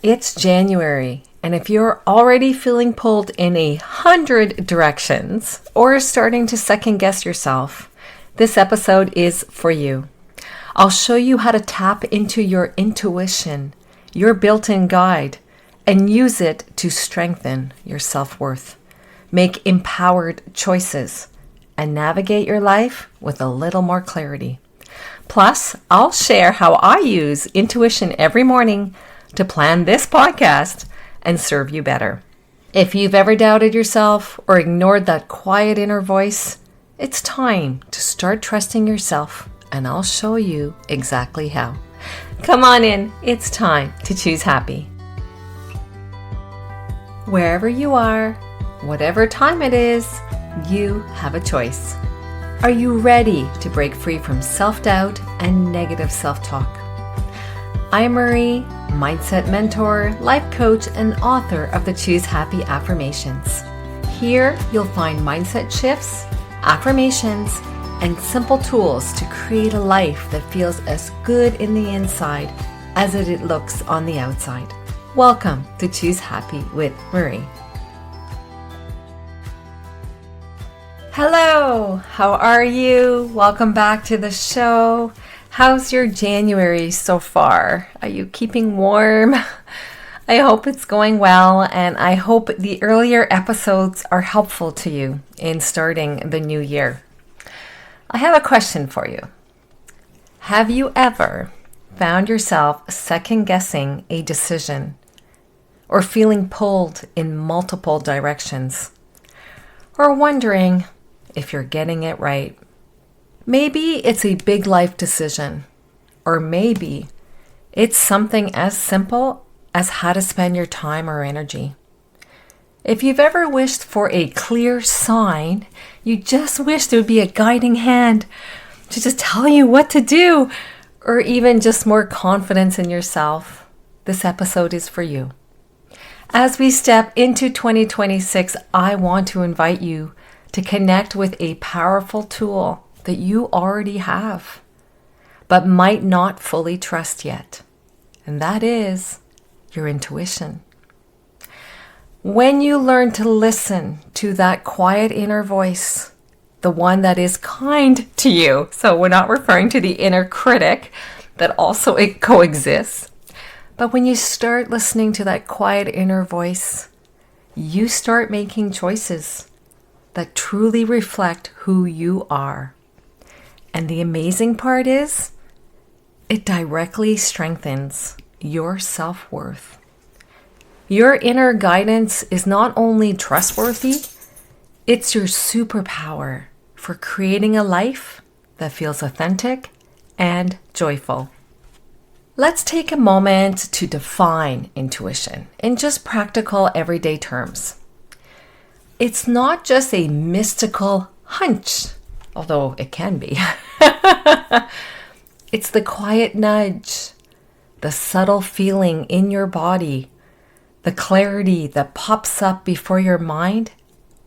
It's January, and if you're already feeling pulled in 100 directions or starting to second guess yourself, this episode is for you. I'll show you how to tap into your intuition, your built-in guide, and use it to strengthen your self-worth, make empowered choices, and navigate your life with a little more clarity. Plus, I'll share how I use intuition every morning to plan this podcast and serve you better. If you've ever doubted yourself or ignored that quiet inner voice, it's time to start trusting yourself, and I'll show you exactly how. Come on in, it's time to choose happy. Wherever you are, whatever time it is, you have a choice. Are you ready to break free from self-doubt and negative self-talk? I'm Marie, mindset mentor, life coach, and author of the Choose Happy Affirmations. Here, you'll find mindset shifts, affirmations, and simple tools to create a life that feels as good in the inside as it looks on the outside. Welcome to Choose Happy with Marie. Hello, how are you? Welcome back to the show. How's your January so far? Are you keeping warm? I hope it's going well, and I hope the earlier episodes are helpful to you in starting the new year. I have a question for you. Have you ever found yourself second-guessing a decision or feeling pulled in multiple directions, or wondering if you're getting it right? Maybe it's a big life decision, or maybe it's something as simple as how to spend your time or energy. If you've ever wished for a clear sign, you just wish there would be a guiding hand to just tell you what to do, or even just more confidence in yourself, this episode is for you. As we step into 2026, I want to invite you to connect with a powerful tool that you already have, but might not fully trust yet. And that is your intuition. When you learn to listen to that quiet inner voice, the one that is kind to you, so we're not referring to the inner critic that also it coexists, but when you start listening to that quiet inner voice, you start making choices that truly reflect who you are. And the amazing part is, it directly strengthens your self-worth. Your inner guidance is not only trustworthy, it's your superpower for creating a life that feels authentic and joyful. Let's take a moment to define intuition in just practical everyday terms. It's not just a mystical hunch, although it can be. It's the quiet nudge, the subtle feeling in your body, the clarity that pops up before your mind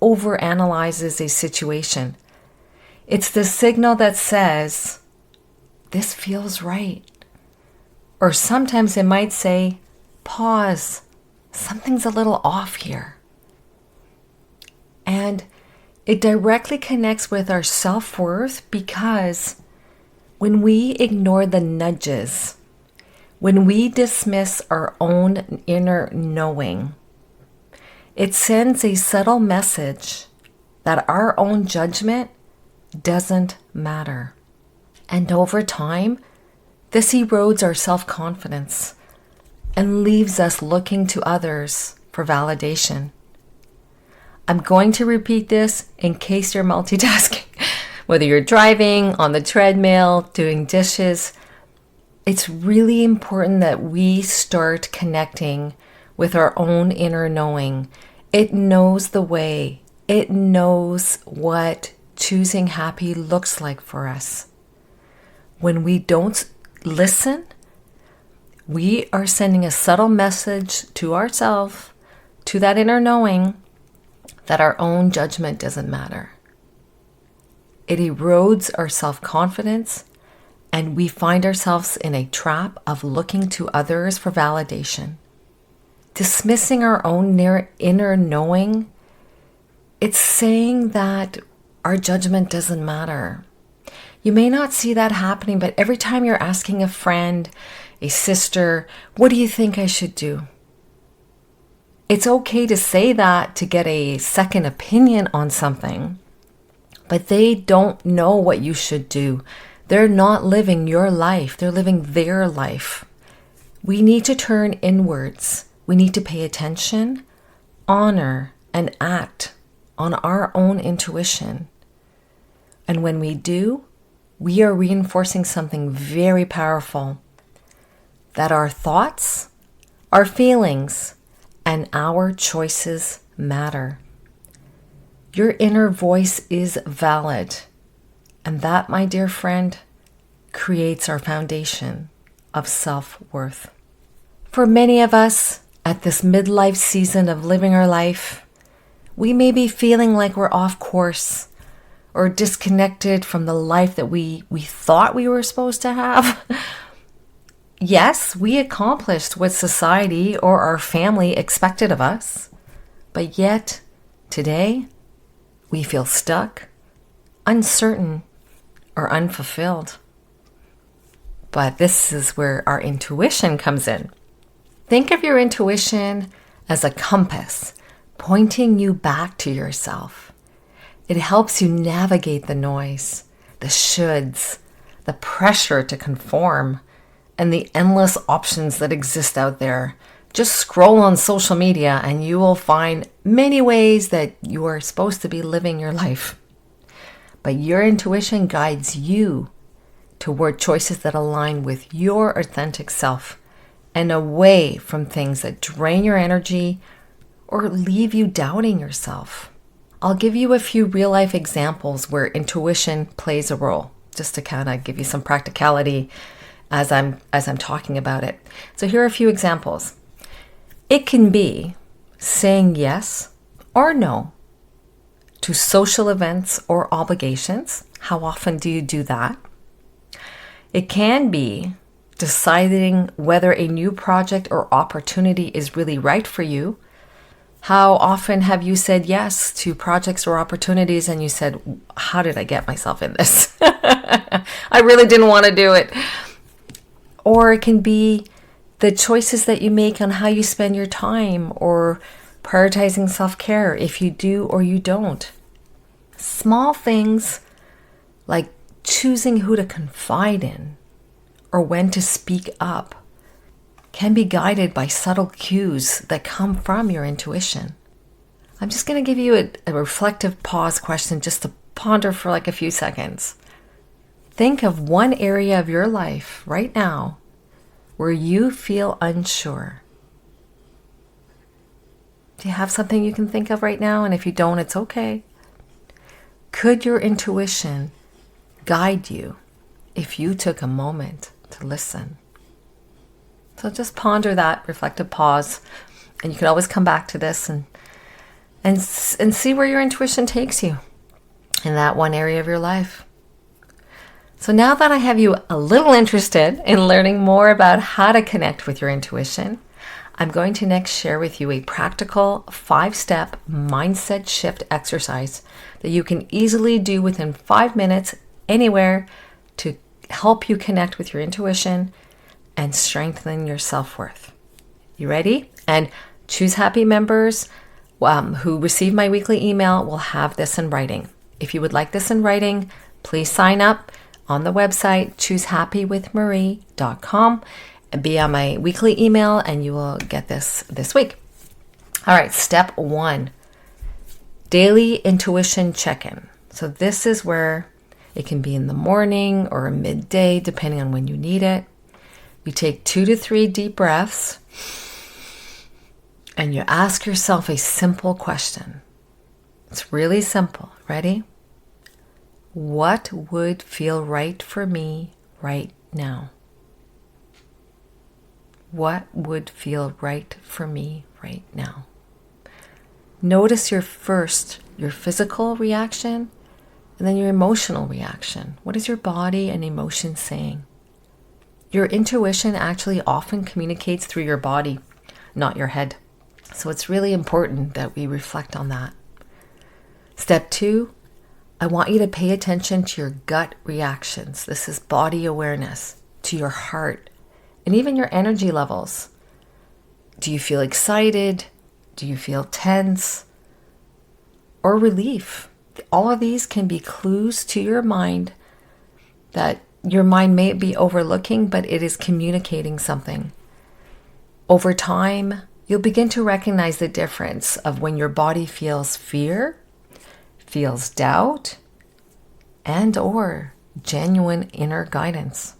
overanalyzes a situation. It's the signal that says, this feels right. Or sometimes it might say, pause, something's a little off here. And it directly connects with our self-worth because when we ignore the nudges, when we dismiss our own inner knowing, it sends a subtle message that our own judgment doesn't matter. And over time, this erodes our self-confidence and leaves us looking to others for validation. I'm going to repeat this in case you're multitasking. Whether you're driving, on the treadmill, doing dishes, it's really important that we start connecting with our own inner knowing. It knows the way. It knows what choosing happy looks like for us. When we don't listen, we are sending a subtle message to ourselves, to that inner knowing, that our own judgment doesn't matter. It erodes our self-confidence, and we find ourselves in a trap of looking to others for validation. dismissing our own inner knowing, it's saying that our judgment doesn't matter. You may not see that happening, but every time you're asking a friend, a sister, what do you think I should do? It's okay to say that to get a second opinion on something, but they don't know what you should do. They're not living your life. They're living their life. We need to turn inwards. We need to pay attention, honor, and act on our own intuition. And when we do, we are reinforcing something very powerful, that our thoughts, our feelings, and our choices matter. Your inner voice is valid. And that, my dear friend, creates our foundation of self-worth. For many of us, at this midlife season of living our life, we may be feeling like we're off course or disconnected from the life that we thought we were supposed to have. Yes, we accomplished what society or our family expected of us, but yet, today, we feel stuck, uncertain, or unfulfilled. But this is where our intuition comes in. Think of your intuition as a compass pointing you back to yourself. It helps you navigate the noise, the shoulds, the pressure to conform, and the endless options that exist out there. Just scroll on social media and you will find many ways that you are supposed to be living your life. But your intuition guides you toward choices that align with your authentic self and away from things that drain your energy or leave you doubting yourself. I'll give you a few real-life examples where intuition plays a role, just to kind of give you some practicality as I'm talking about it. So here are a few examples. It can be saying yes or no to social events or obligations. How often do you do that? It can be deciding whether a new project or opportunity is really right for you. How often have you said yes to projects or opportunities and you said, how did I get myself in this? I really didn't want to do it. Or it can be the choices that you make on how you spend your time or prioritizing self-care, if you do or you don't. Small things like choosing who to confide in or when to speak up can be guided by subtle cues that come from your intuition. I'm just going to give you a reflective pause question just to ponder for like a few seconds. Think of one area of your life right now where you feel unsure. Do you have something you can think of right now? And if you don't, it's okay. Could your intuition guide you if you took a moment to listen? So just ponder that reflective pause, and you can always come back to this and see where your intuition takes you in that one area of your life. So now that I have you a little interested in learning more about how to connect with your intuition, I'm going to next share with you a practical 5-step mindset shift exercise that you can easily do within 5 minutes anywhere to help you connect with your intuition and strengthen your self-worth. You ready? And Choose Happy members who receive my weekly email will have this in writing. If you would like this in writing, please sign up on the website choosehappywithmarie.com and be on my weekly email and you will get this week. All right, step 1, daily intuition check-in. So this is where it can be in the morning or midday, depending on when you need it. You take 2 to 3 deep breaths and you ask yourself a simple question. It's really simple. Ready? What would feel right for me right now? What would feel right for me right now? Notice your physical reaction and then your emotional reaction. What is your body and emotion saying? Your intuition actually often communicates through your body, not your head. So it's really important that we reflect on that. Step 2, I want you to pay attention to your gut reactions. This is body awareness, to your heart, and even your energy levels. Do you feel excited? Do you feel tense? Or relief? All of these can be clues to your mind that your mind may be overlooking, but it is communicating something. Over time, you'll begin to recognize the difference of when your body feels fear, feels doubt, and or genuine inner guidance.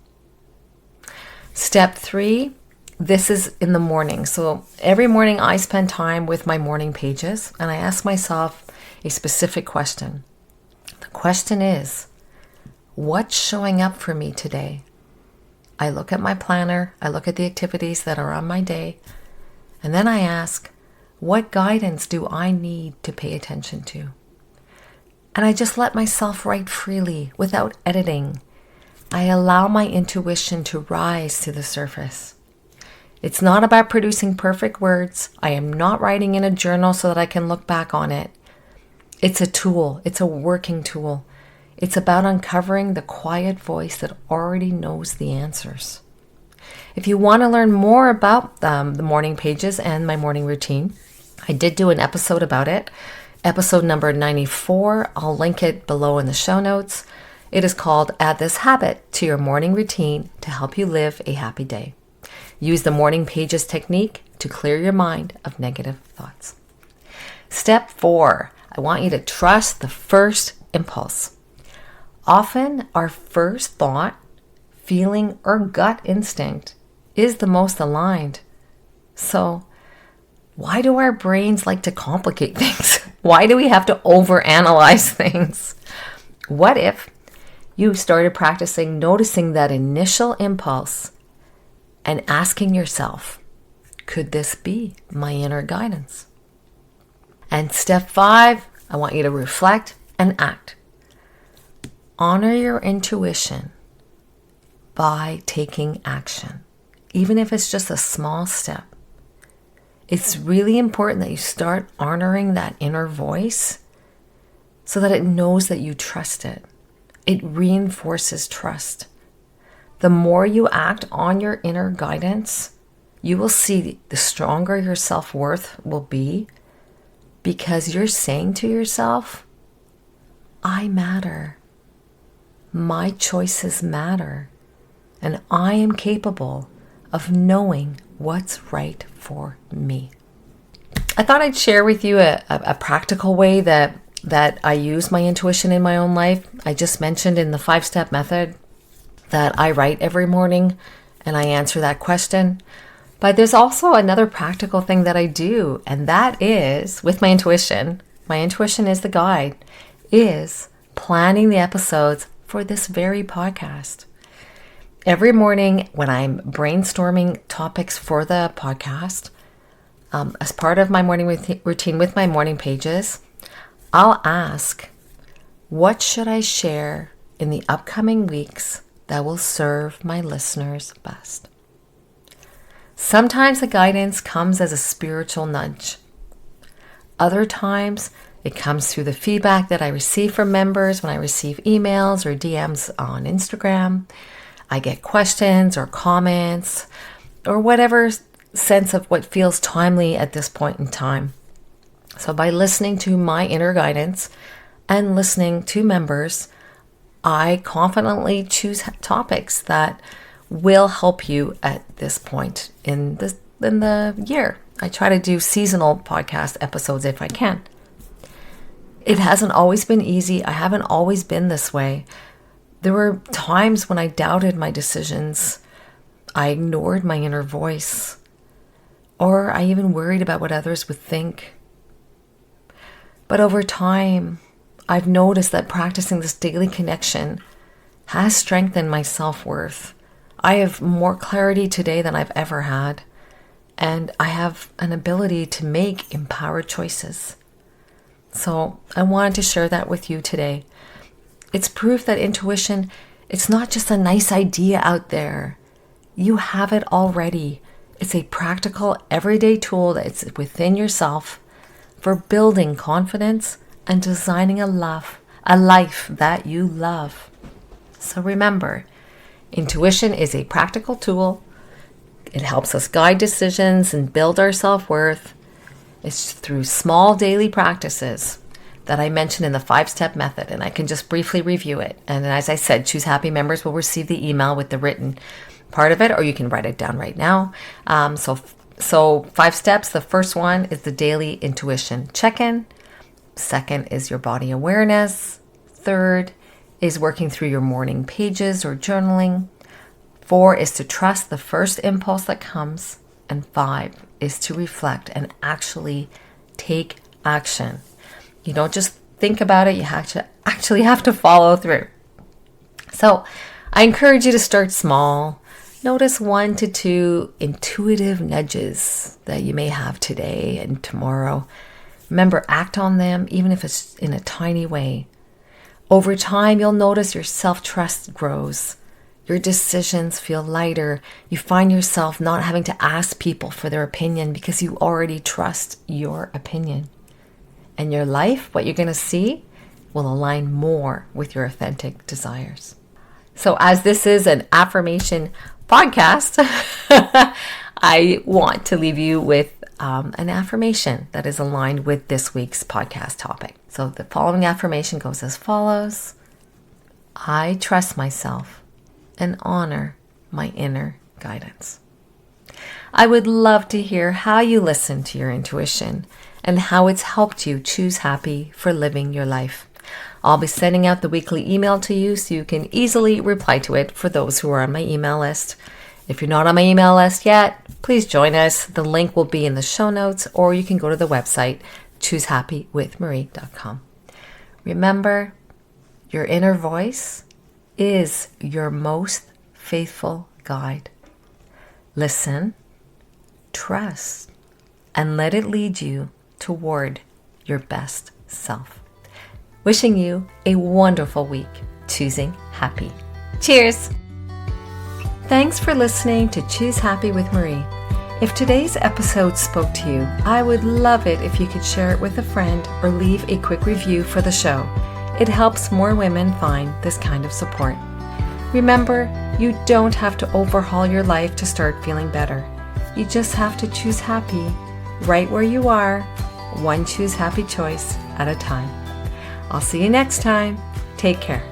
Step 3, this is in the morning. So every morning I spend time with my morning pages and I ask myself a specific question. The question is, what's showing up for me today? I look at my planner, I look at the activities that are on my day, and then I ask, what guidance do I need to pay attention to? And I just let myself write freely without editing. I allow my intuition to rise to the surface. It's not about producing perfect words. I am not writing in a journal so that I can look back on it. It's a tool. It's a working tool. It's about uncovering the quiet voice that already knows the answers. If you want to learn more about the morning pages and my morning routine, I did do an episode about it. Episode number 94. I'll link it below in the show notes. It is called Add This Habit to Your Morning Routine to help you live a happy day. Use the morning pages technique to clear your mind of negative thoughts. Step 4. I want you to trust the first impulse. Often our first thought, feeling, or gut instinct is the most aligned. So why do our brains like to complicate things? Why do we have to overanalyze things? What if you started practicing noticing that initial impulse and asking yourself, could this be my inner guidance? And step 5, I want you to reflect and act. Honor your intuition by taking action, even if it's just a small step. It's really important that you start honoring that inner voice so that it knows that you trust it. It reinforces trust. The more you act on your inner guidance, you will see the stronger your self-worth will be because you're saying to yourself, I matter. My choices matter. And I am capable of knowing what's right for me. I thought I'd share with you a practical way that I use my intuition in my own life. I just mentioned in the 5-step method that I write every morning and I answer that question. But there's also another practical thing that I do, and that is with my intuition. My intuition is the guide, is planning the episodes for this very podcast. Every morning when I'm brainstorming topics for the podcast, as part of my morning routine with my morning pages, I'll ask, what should I share in the upcoming weeks that will serve my listeners best? Sometimes the guidance comes as a spiritual nudge. Other times it comes through the feedback that I receive from members when I receive emails or DMs on Instagram. I get questions or comments or whatever sense of what feels timely at this point in time. So by listening to my inner guidance and listening to members, I confidently choose topics that will help you at this point in the year. I try to do seasonal podcast episodes if I can. It hasn't always been easy. I haven't always been this way. There were times when I doubted my decisions. I ignored my inner voice. Or I even worried about what others would think. But over time, I've noticed that practicing this daily connection has strengthened my self-worth. I have more clarity today than I've ever had. And I have an ability to make empowered choices. So I wanted to share that with you today. It's proof that intuition, it's not just a nice idea out there. You have it already. It's a practical, everyday tool that's within yourself for building confidence and designing a life that you love. So remember, intuition is a practical tool. It helps us guide decisions and build our self-worth. It's through small daily practices that I mentioned in the 5-step method, and I can just briefly review it. And as I said, Choose Happy members will receive the email with the written part of it, or you can write it down right now. So 5 steps. The first one is the daily intuition check-in. Second is your body awareness. Third is working through your morning pages or journaling. 4 is to trust the first impulse that comes. And 5 is to reflect and actually take action. You don't just think about it, you actually have to follow through. So I encourage you to start small. Notice 1 to 2 intuitive nudges that you may have today and tomorrow. Remember, act on them, even if it's in a tiny way. Over time, you'll notice your self-trust grows. Your decisions feel lighter. You find yourself not having to ask people for their opinion because you already trust your opinion. And your life, what you're going to see, will align more with your authentic desires. So as this is an affirmation podcast, I want to leave you with an affirmation that is aligned with this week's podcast topic. So the following affirmation goes as follows. I trust myself and honor my inner guidance. I would love to hear how you listen to your intuition and how it's helped you choose happy for living your life. I'll be sending out the weekly email to you so you can easily reply to it for those who are on my email list. If you're not on my email list yet, please join us. The link will be in the show notes, or you can go to the website, choosehappywithmarie.com. Remember, your inner voice is your most faithful guide. Listen, trust, and let it lead you toward your best self. Wishing you a wonderful week, choosing happy. Cheers! Thanks for listening to Choose Happy with Marie. If today's episode spoke to you, I would love it if you could share it with a friend or leave a quick review for the show. It helps more women find this kind of support. Remember, you don't have to overhaul your life to start feeling better. You just have to choose happy right where you are, one choose happy choice at a time. I'll see you next time. Take care.